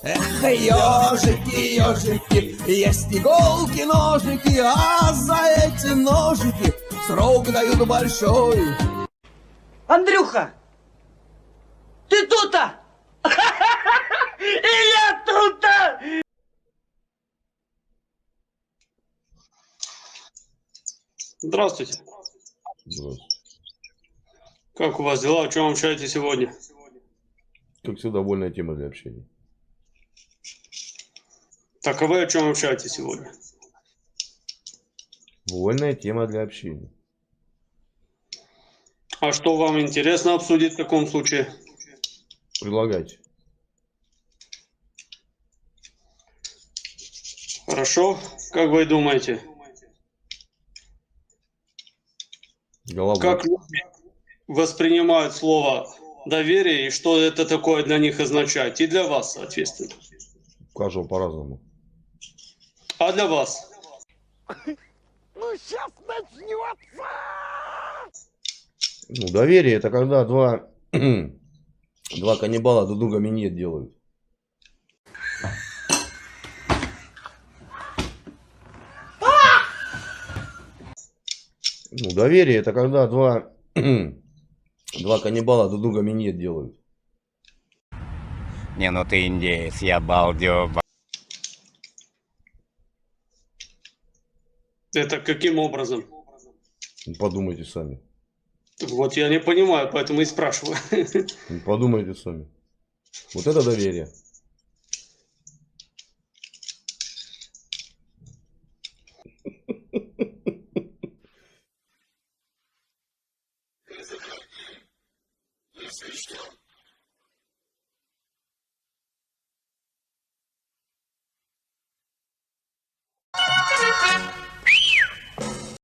Эх, ежики, ежики, есть иголки, ножики, а за эти ножики срок дают большой. Андрюха, ты тут-то? И я тут-то! Здравствуйте. Здравствуйте. Как у вас дела? О чем общаетесь сегодня? Как всегда, вольная тема для общения. Так, а вы о чем общаетесь сегодня? Вольная тема для общения. А что вам интересно обсудить в таком случае? Предлагайте. Хорошо. Как вы думаете? Головой. Как люди воспринимают слово доверие и что это такое для них означает? И для вас, соответственно. У каждого по-разному. А для вас? Ну, сейчас начнется! Ну, доверие это когда два каннибала друг друга минет делают. Ну, доверие это когда два каннибала друг друга минет делают. Не, ну ты индеец, я балдеж. Это каким образом? Подумайте сами. Вот я не понимаю, поэтому и спрашиваю. Подумайте сами. Вот это доверие.